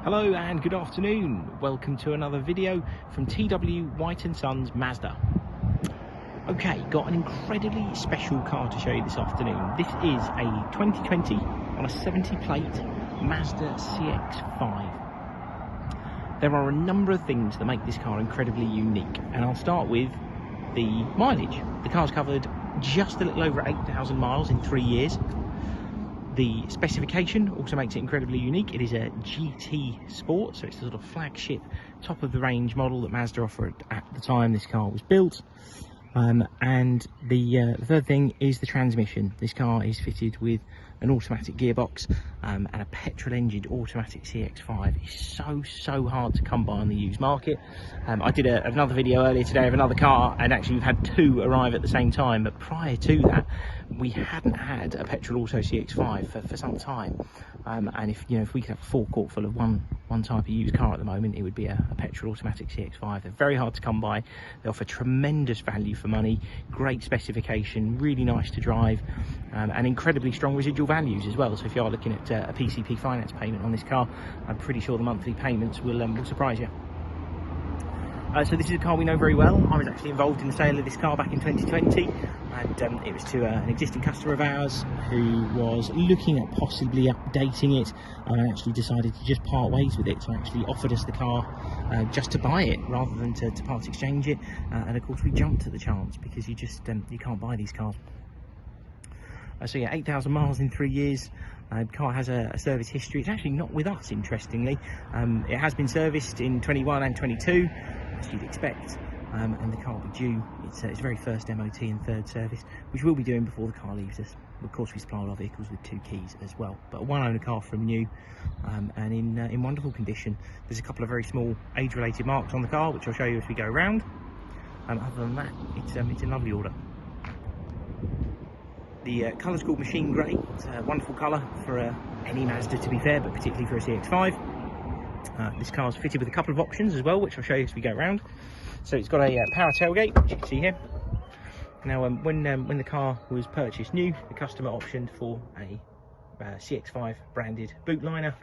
Hello and good afternoon. Welcome to another video from TW White & Sons Mazda. Okay, got an incredibly special car to show you this afternoon. This is a 2020 on a 70 plate Mazda CX-5. There are a number of things that make this car incredibly unique, and I'll start with the mileage. The car's covered just a little over 8,000 miles in 3 years. The specification also makes it incredibly unique. It is a GT Sport, so it's the sort of flagship, top of the range model that Mazda offered at the time this car was built. And the third thing is the transmission. This car is fitted with an automatic gearbox and a petrol engined automatic CX5. It's so hard to come by on the used market. I did another video earlier today of another car, and actually we've had two arrive at the same time, but prior to that we hadn't had a petrol auto CX5 for some time. And if we could have a forecourt full of one type of used car at the moment, it would be a petrol automatic CX5. They're very hard to come by. They offer tremendous value for money, great specification, really nice to drive, and incredibly strong residual values as well. So if you are looking at a PCP finance payment on this car, I'm pretty sure the monthly payments will surprise you. So this is a car we know very well. I was actually involved in the sale of this car back in 2020, and it was to an existing customer of ours who was looking at possibly updating it, and actually decided to just part ways with it. So actually offered us the car just to buy it rather than to part exchange it, and of course we jumped at the chance because you just you can't buy these cars. So yeah, 8,000 miles in 3 years. The car has a service history. It's actually not with us, interestingly. It has been serviced in 21 and 22, as you'd expect, and the car will be due its very first MOT and third service, which we'll be doing before the car leaves us. Of course, we supply all our vehicles with 2 keys as well, but a one-owner car from new, and in wonderful condition. There's a couple of very small age-related marks on the car, which I'll show you as we go around. Other than that, it's in lovely order. The colour's called Machine Grey. It's a wonderful colour for any Mazda, to be fair, but particularly for a CX-5. This car's fitted with a couple of options as well, which I'll show you as we go around. So it's got a power tailgate, which you can see here. Now, when the car was purchased new, the customer optioned for a CX-5 branded boot liner.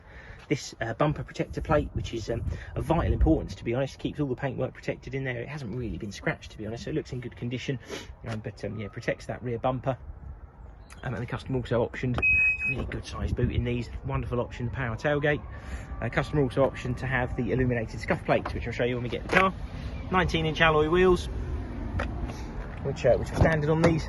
This bumper protector plate, which is of vital importance, to be honest, keeps all the paintwork protected in there. It hasn't really been scratched, to be honest, so it looks in good condition, but yeah, protects that rear bumper. And the customer also optioned, really good sized boot in these, wonderful option, power tailgate. Customer also optioned to have the illuminated scuff plates, which I'll show you when we get the car. 19-inch alloy wheels, which are standard on these,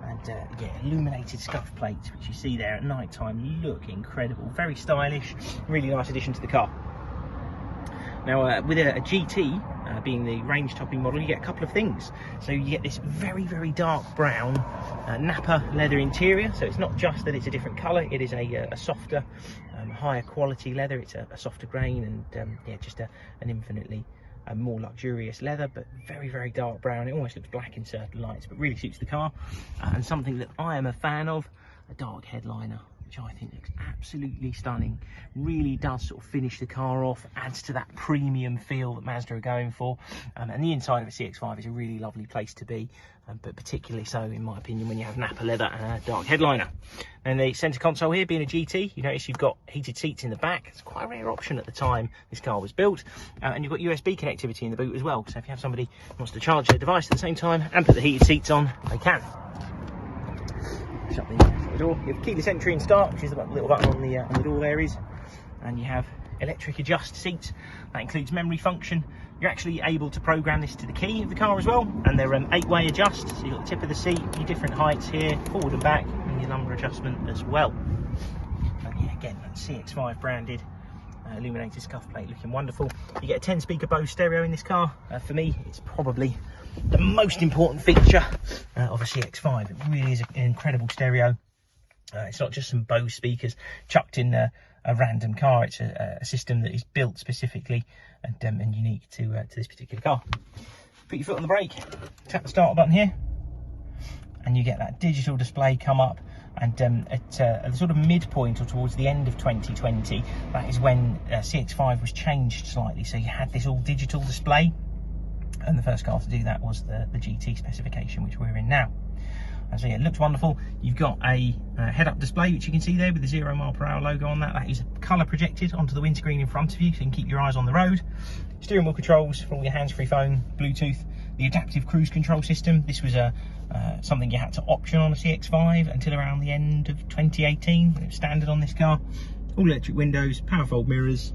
and yeah, illuminated scuff plates, which you see there at night time, look incredible, very stylish, really nice addition to the car. Now, with a GT, being the range topping model, you get a couple of things. So you get this very dark brown Nappa leather interior. So it's not just that it's a different colour, it is a softer, higher quality leather. It's a softer grain, and yeah, just an infinitely more luxurious leather, but very dark brown. It almost looks black in certain lights, but really suits the car. And something that I am a fan of, a dark headliner, which I think looks absolutely stunning. Really does sort of finish the car off, adds to that premium feel that Mazda are going for. And the inside of a CX-5 is a really lovely place to be, but particularly so, in my opinion, when you have Nappa leather and a dark headliner. And the centre console here, being a GT, you notice you've got heated seats in the back. It's quite a rare option at the time this car was built. And you've got USB connectivity in the boot as well, so if you have somebody who wants to charge their device at the same time and put the heated seats on, they can. Shut the door. You have keyless entry and start, which is the little button on the door there is, and you have electric adjust seats. That includes memory function. You're actually able to program this to the key of the car as well, and they're 8-way adjust. So you've got the tip of the seat, your different heights here, forward and back, and your lumbar adjustment as well. And yeah, again, that CX5 branded illuminated scuff plate, looking wonderful. You get a 10-speaker Bose stereo in this car. For me, it's probably the most important feature of a CX5. It really is an incredible stereo. It's not just some Bose speakers chucked in a random car. It's a system that is built specifically and unique to this particular car. Put your foot on the brake, tap the start button here, and you get that digital display come up. And at the sort of midpoint or towards the end of 2020, that is when CX5 was changed slightly. So you had this all digital display, and the first car to do that was the GT specification, which we're in now. So yeah, it looks wonderful. You've got a head-up display, which you can see there with the 0 mph logo on that. That is colour projected onto the windscreen in front of you, so you can keep your eyes on the road. Steering wheel controls for all your hands-free phone, Bluetooth. The adaptive cruise control system. This was something you had to option on a CX5 until around the end of 2018, when it was standard on this car. All electric windows, power fold mirrors,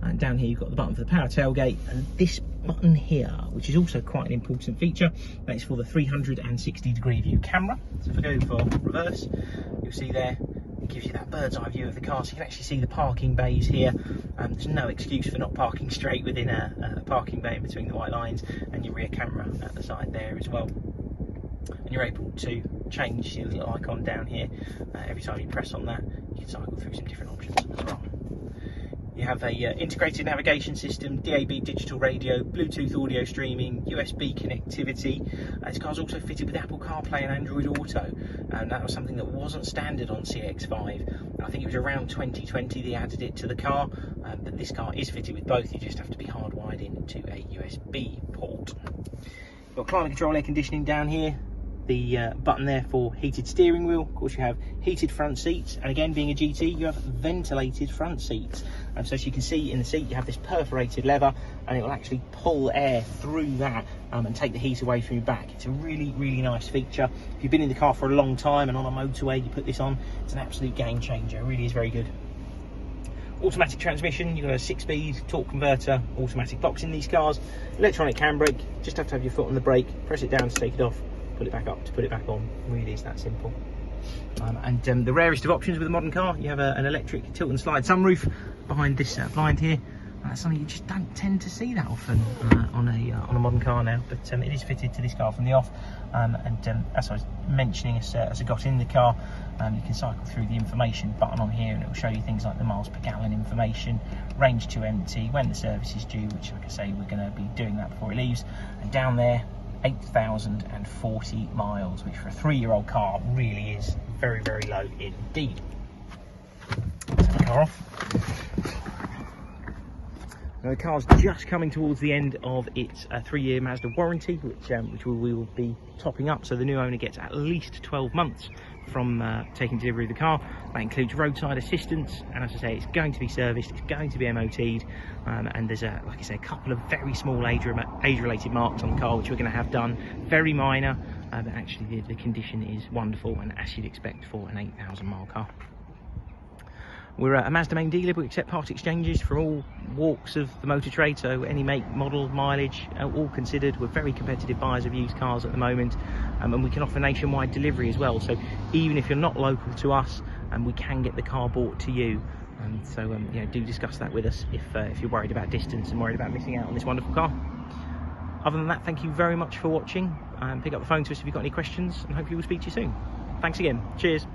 and down here you've got the button for the power tailgate, and this button here, which is also quite an important feature, that is for the 360-degree view camera. So if I go for reverse, you'll see there, it gives you that bird's eye view of the car, so you can actually see the parking bays here. There's no excuse for not parking straight within a parking bay in between the white lines, and your rear camera at the side there as well. And you're able to change your little icon down here. Every time you press on that, you can cycle through some different options as well. You have a integrated navigation system, DAB digital radio, Bluetooth audio streaming, USB connectivity. This car's also fitted with Apple CarPlay and Android Auto, and that was something that wasn't standard on CX5. I think it was around 2020 they added it to the car, but this car is fitted with both. You just have to be hardwired into a USB port. You've got climate control, air conditioning down here. The button there for heated steering wheel. Of course, you have heated front seats, and again, being a GT, you have ventilated front seats. So as you can see in the seat, you have this perforated leather, and it will actually pull air through that and take the heat away from your back. It's a really, really nice feature. If you've been in the car for a long time and on a motorway, you put this on, it's an absolute game changer. It really is very good. Automatic transmission, you've got a 6-speed torque converter, automatic box in these cars, electronic handbrake. Just have to have your foot on the brake, press it down to take it off, put it back up to put it back on. Really is that simple. And the rarest of options with a modern car, you have an electric tilt and slide sunroof behind this blind here. That's something you just don't tend to see that often on a modern car now, but it is fitted to this car from the off. As I was mentioning, as I got in the car, you can cycle through the information button on here, and it will show you things like the miles per gallon information, range to empty, when the service is due, which, like I say, we're going to be doing that before it leaves. And down there, 8,040 miles, which for a 3-year-old car really is very, very low indeed. Let's take the car off. Now, the car's just coming towards the end of its 3-year Mazda warranty, which we will be topping up, so the new owner gets at least 12 months from taking delivery of the car. That includes roadside assistance, and as I say, it's going to be serviced, it's going to be MOT'd, and there's like I say, a couple of very small age-related marks on the car which we're going to have done, very minor, but actually the condition is wonderful, and as you'd expect for an 8,000 mile car. We're a Mazda main dealer, but we accept part exchanges from all walks of the motor trade, so any make, model, mileage, all considered. We're very competitive buyers of used cars at the moment, and we can offer nationwide delivery as well. So even if you're not local to us, we can get the car brought to you. You know, do discuss that with us if you're worried about distance and worried about missing out on this wonderful car. Other than that, thank you very much for watching. Pick up the phone to us if you've got any questions, and hopefully we'll speak to you soon. Thanks again. Cheers.